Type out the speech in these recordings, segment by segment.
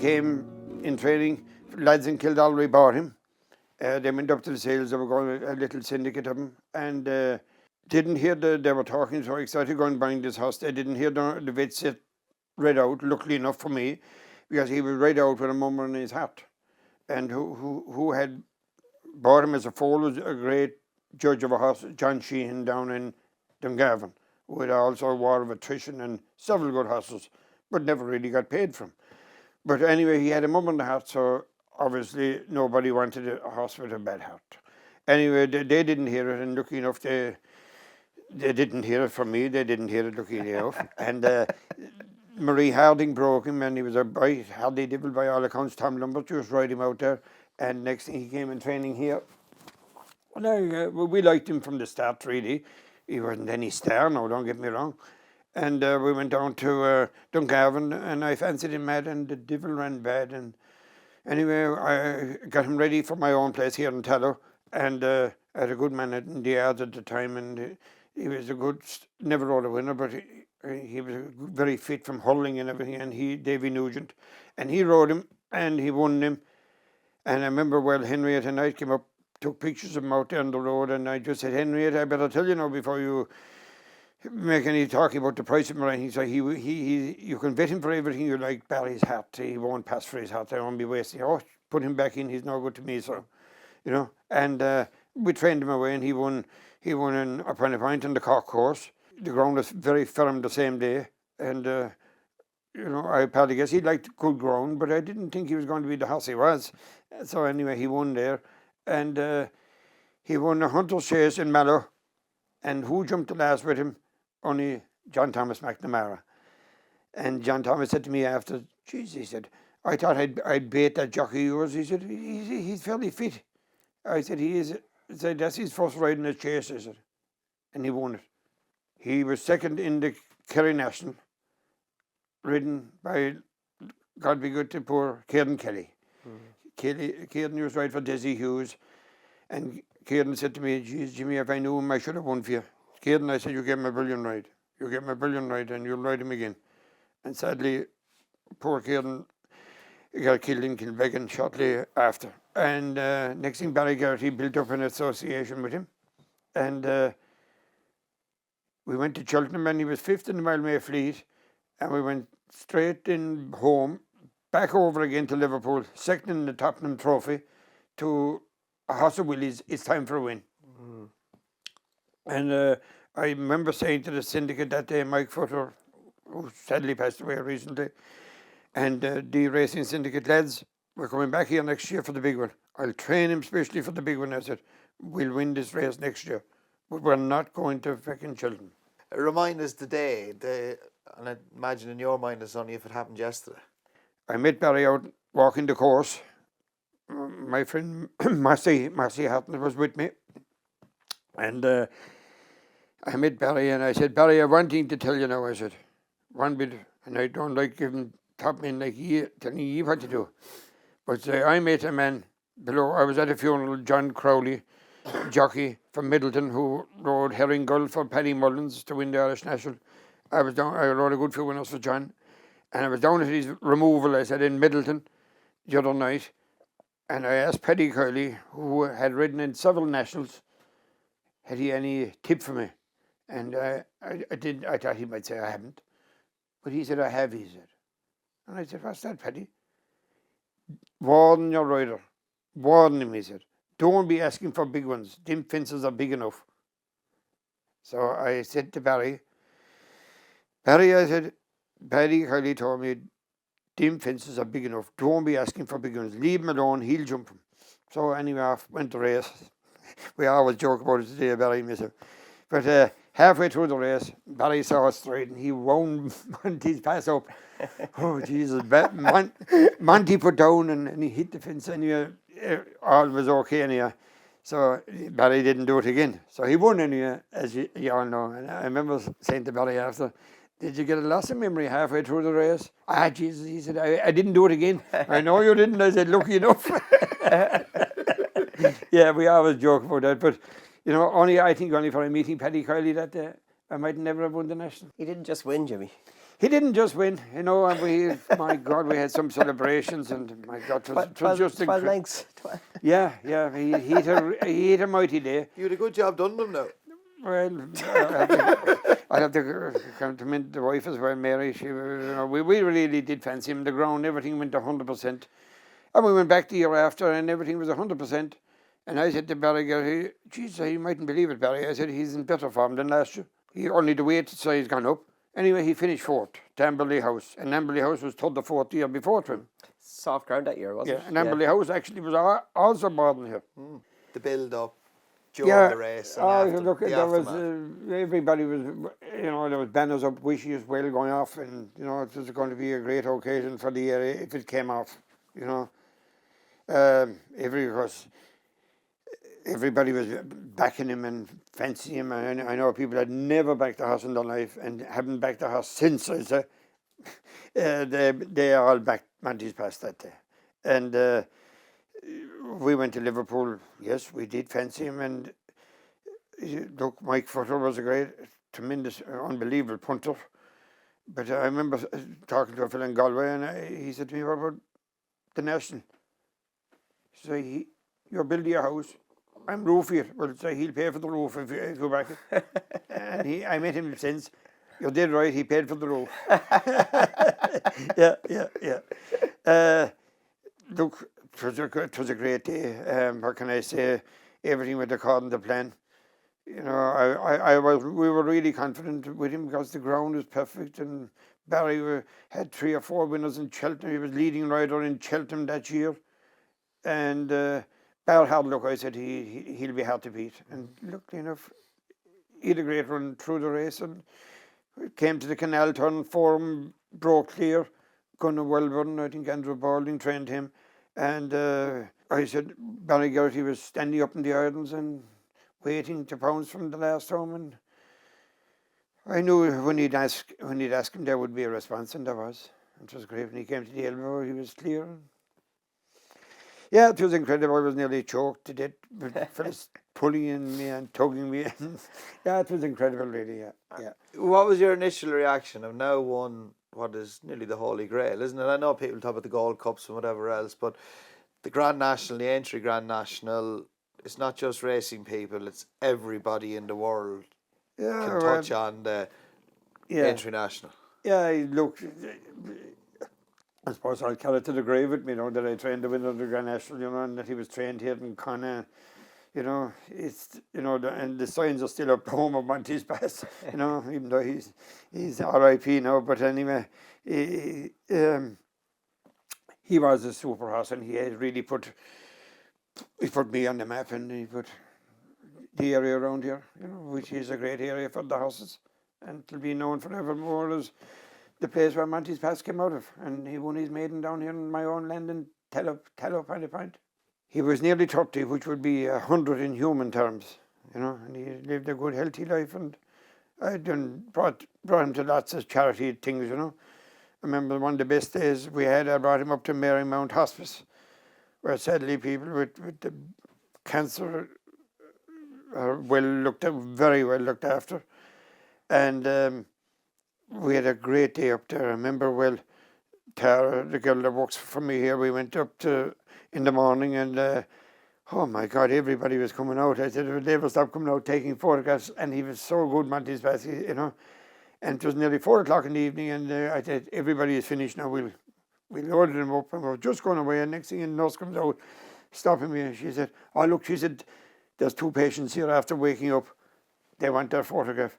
came in training. Lads in Kildallery bought him. They went up to the sales. They were going a little syndicate of them, and didn't hear they were talking so excited going buying this horse. They didn't hear the vet set read out. Luckily enough for me, because he was read out with a mummer in his hat, and who had bought him as a foal was a great judge of a horse, John Sheehan down in Dungarvan, who had also a war of attrition and several good horses, but never really got paid for him. But anyway, he had a mum in the hat, so obviously nobody wanted a horse with a bad heart. Anyway, they didn't hear it, and lucky enough, they didn't hear it from me. They didn't hear it, lucky enough. And Marie Harding broke him, and he was a bright, hardy devil by all accounts. Tom Lambert just ride him out there, and next thing he came in training here. Well, we liked him from the start, really. He wasn't any star, no, don't get me wrong. And we went down to Dungarvan, and I fancied him mad, and the devil ran bad. And anyway, I got him ready for my own place here in Tallow, and I had a good man in the yards at the time, and he was a good, never rode a winner, but he was very fit from hurling and everything, and Davy Nugent, and he rode him, and he won him. And I remember, well, Henrietta Knight came up, took pictures of him out there on the road, and I just said, Henrietta, I better tell you now before you make any talk about the price of him. He said, you can bet him for everything you like, Barry's hat. He won't pass for his hat. I won't be wasting. Oh, put him back in. He's no good to me, so, you know. And we trained him away, and he won upon a point in the Cork course. The ground was very firm the same day, and you know, I probably guess he liked good ground, but I didn't think he was going to be the horse he was. So anyway, he won there, and he won a hunter's chase in Mallow, and who jumped the last with him? Only John Thomas McNamara. And John Thomas said to me after, geez, he said, I thought I'd bait that jockey of yours. He said, he's fairly fit. I said, he is. I said, that's his first ride in a chase, I said. And he won it. He was second in the Kerry National, ridden by, God be good to poor Kieran Kelly. Kieran used to ride for Desi Hughes. And Kieran said to me, geez, Jimmy, if I knew him, I should have won for you. Kieran, I said, you gave him a brilliant ride. You gave him a brilliant ride, and you'll ride him again. And sadly, poor Kieran got killed in Kilbeggan shortly after. And next thing, Barry Garrett, he built up an association with him. And we went to Cheltenham, and he was fifth in the Mile May Fleet. And we went straight in home, back over again to Liverpool, second in the Tottenham Trophy, to a horse of Willie's, it's time for a win. And I remember saying to the syndicate that day, Mike Futter, who sadly passed away recently, and the racing syndicate lads, we're coming back here next year for the big one. I'll train him specially for the big one. I said, we'll win this race next year, but we're not going to fucking Chilton. Remind us the day, and I imagine in your mind it's only if it happened yesterday. I met Barry out walking the course. My friend Marcy Hatton was with me, and I met Barry, and I said, Barry, I have one thing to tell you now. I said, one bit, and I don't like giving top men like you, telling you what to do. But I met a man below. I was at a funeral, John Crowley, jockey from Middleton, who rode Herring Gull for Paddy Mullins to win the Irish National. I rode a good few winners for John, and I was down at his removal, I said, in Middleton the other night, and I asked Paddy Curley, who had ridden in several nationals, had he any tip for me? And I thought he might say I haven't. But he said, I have, he said. And I said, what's that, Paddy? Warn your rider. Warn him, he said. Don't be asking for big ones. Them fences are big enough. So I said to Barry, I said, Paddy Curley told me, them fences are big enough. Don't be asking for big ones. Leave him alone, he'll jump them. So anyway, off went the race. We always joke about it today, Barry and myself. But halfway through the race, Barry saw us straight, and he wound Monty's pass up. Oh, Jesus. Monty put down, and he hit the fence, and all was okay anyhow. So Barry didn't do it again. So he won anyway, as you all know. And I remember saying to Barry after, did you get a loss of memory halfway through the race? Ah, Jesus, he said, I didn't do it again. I know you didn't. I said, lucky enough. Yeah, we always joke about that, but you know, I think only for a meeting Paddy Curley that day, I might never have won the national. He didn't just win, Jimmy. He didn't just win, you know, and my God, we had some celebrations, and my God, it was just 12 lengths. Yeah, he had a mighty day. You had a good job done them now. Well, I'll have to compliment the wife as well, Mary. She, we really did fancy him. The ground, everything went 100%. And we went back the year after, and everything was 100%. And I said to Barry, geez, you mightn't believe it, Barry. I said, he's in better form than last year. He only the weight size gone up. Anyway, he finished fourth to Amberley House. And Amberley House was third or fourth the year before to him. Soft ground that year, wasn't it? Yeah, and Amberley House actually was also more than here. The build up during the race. And after, look, the there was aftermath. everybody was, there was banners up, wishes as well going off, and it was going to be a great occasion for the area if it came off. Everybody was backing him and fancying him. And I know people had never backed the horse in their life and haven't backed the horse since. I say, they all backed Monty's past that day, and we went to Liverpool. Yes, we did fancy him, and look, Mike Futter was a great, tremendous, unbelievable punter. But I remember talking to a fellow in Galway, and he said to me, "What about the National?" So you're building a house. I'm roofier. Well, so he'll pay for the roof if you back it. And I met him since. You're dead right. He paid for the roof. Yeah. Look, it was a great day. What can I say? Everything went according to plan. We were really confident with him because the ground was perfect, and Barry had 3 or 4 winners in Cheltenham. He was leading rider in Cheltenham that year, and Barry had look. I said he'll be hard to beat, and look, he had a great run through the race, and came to the canal turn, form broke clear. Gunnar Welburn, I think Andrew Balding trained him, and I said Barry Geraghty was standing up in the Irelands and waiting to pounce from the last home, and I knew when he'd ask him there would be a response, and there was. It was great. When he came to the elbow, he was clear. Yeah, it was incredible. I was nearly choked to death with fellas pulling in me and tugging me in. Yeah, it was incredible, really. Yeah. What was your initial reaction? I've now won what is nearly the Holy Grail, isn't it? I know people talk about the Gold Cups and whatever else, but the Grand National, the Entry Grand National, it's not just racing people, it's everybody in the world can touch on the Entry National. Yeah, look, I suppose I'll carry it to the grave with me, that I trained the winner of the Grand National, and that he was trained here in Connacht. It's and the signs are still up home of Monty's Pass. Even though he's R.I.P. now, but anyway, he was a super horse, and he has really put me on the map, and he put the area around here, which is a great area for the horses, and it'll be known forevermore as the place where Monty's Pass came out of, and he won his maiden down here in my own land in Tello Point. He was nearly 30, which would be 100 in human terms, and he lived a good, healthy life, and I brought him to lots of charity things, I remember one of the best days we had, I brought him up to Marymount Hospice, where sadly people with the cancer are very well looked after, and we had a great day up there. I remember Tara, the girl that works for me here, we went up in the morning, and oh my God, everybody was coming out. I said, if they ever stop coming out taking photographs, and he was so good, Monty's Pass, and it was nearly 4 o'clock in the evening, and I said, everybody is finished now, we loaded him up, and we were just going away, and next thing the nurse comes out, stopping me, and she said, oh look, she said, there's 2 patients here after waking up, they want their photograph.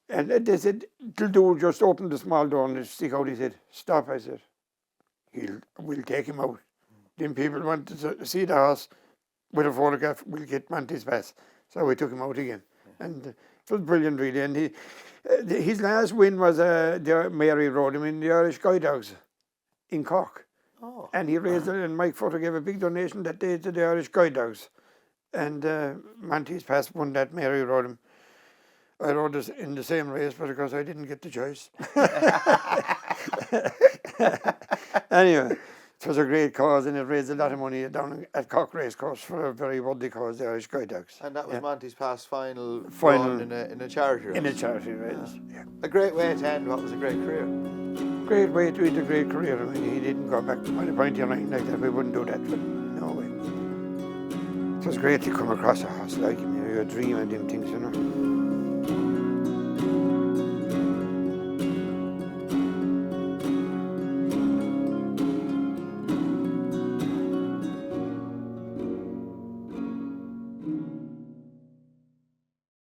And they said, the dude just opened the small door and stick out. He said, stop. I said, we'll take him out. Then people wanted to see the horse with a photograph. We'll get Monty's Pass. So we took him out again. And it was brilliant, really. And his last win was Mary rode him in the Irish Guide Dogs in Cork. Oh. And he raised it, and Mike Futter gave a big donation that day to the Irish Guide Dogs. And Monty's Pass won that. Mary rode him. I rode this in the same race, but of course I didn't get the choice. Anyway, It was a great cause, and it raised a lot of money down at Cork Racecourse for a very worthy cause, the Irish Guide Dogs. And that was Monty's past final Final run in a charity race. in a charity race. Yeah. A great way to end what was a great career. Great way to end a great career. I mean, he didn't go back on a pointy line like that. We wouldn't do that. But no way. It was great to come across a horse like him. You dream of them things, you know.